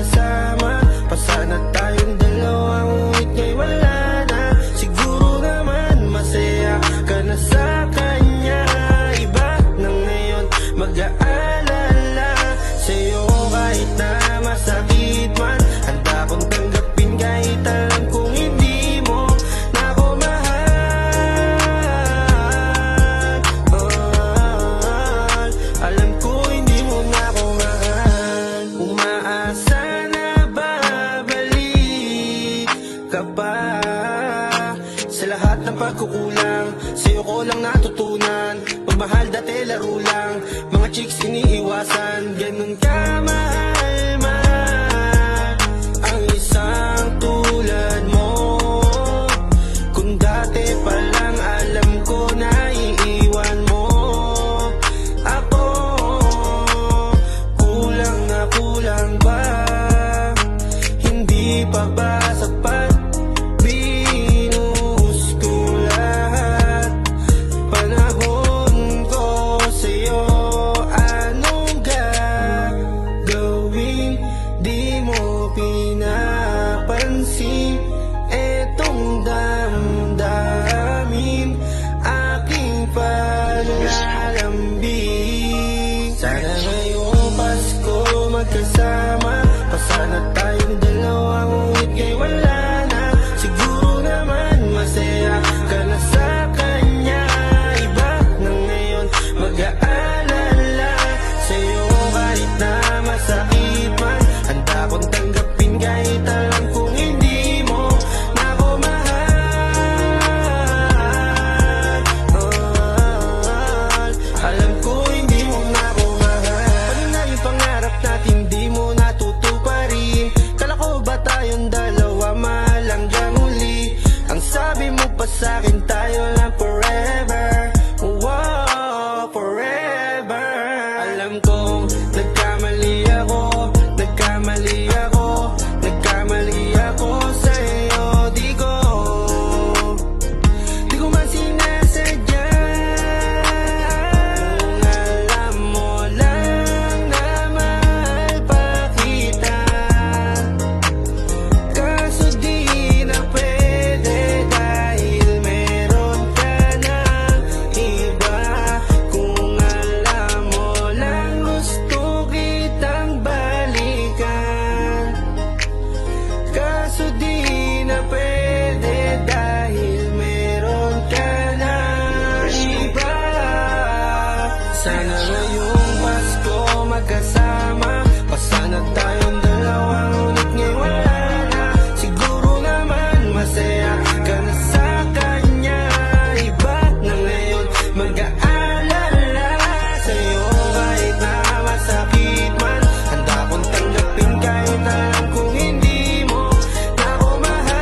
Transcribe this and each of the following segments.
magkasama. Pasana tayong dalawa, ngunit ngayon wala na. Siguro naman masaya ka na sa kanya. Iba na ngayon mag-aalala sa'yo kahit na masakit man. Handa kong tanggapin kahit alam kong hindi mo na ako mahal. Alam ko hindi mo na ako mahal. Umaasa na babalik ka pa. Sa lahat ng pagkukulang, sa'yo ko lang natutunan. Pagmahal dati laro lang, mga chicks iniiwasan. Ganun ka mahal man ang isang tulad mo. Kung dati pa lang alam ko na iiwan mo ako, kulang na kulang ba? Hindi pa ba sapat? Binuhos ko lahat panahon ko sa'yo. Anong gagawin? Di mo pinapansin etong damdamin aking palalambing. Sana ngayong Pasko magkasama. Pasana tayong dalawa, ngunit ngayon wala na. Siguro naman masaya ka na sa kanya. Iba na ngayon mag-aalala sa'yo kahit na masakit man. Handa kong tanggapin kahit alam kong hindi mo na ako mahal. Alam ko hindi mo na ako mahal. Ano na yung pangarap natin di mo natutuparin? Kala ko ba tayong dalawa mahal hanggang huli? Ang sabi mo pa sa'kin tayo lang forever. Wow, forever. Alam kong nagkamali ako, nagkamali ako, nagkamali ako sa'yo. Di ko man sinasadya. Kung alam mo lang na mahal pa kita, kaso di na pwede dahil meron ka ng iba. Kung alam mo lang gusto kitang balikan, kaso di na pwede dahil meron ka ng iba. Sana ngayong Pasko magkasama. Pasana tayong dalawa, ngunit ngayon wala na. Siguro naman masaya ka na sa kanya. Iba na ngayon mag-aalala sa'yo kahit na masakit man. Handa kong tanggapin kahit alam kong hindi mo na ako mahal.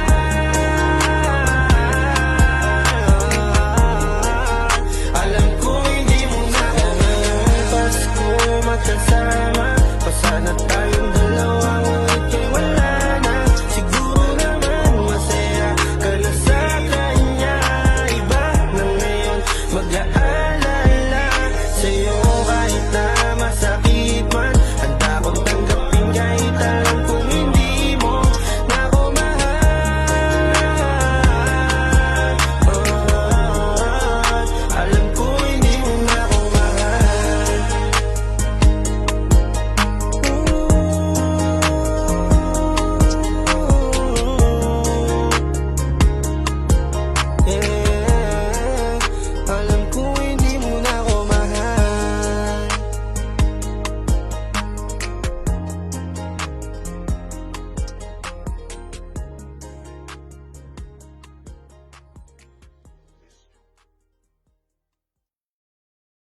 Alam ko hindi mo na ako mahal. Pasko magkasama. Pasana tayong dalawa,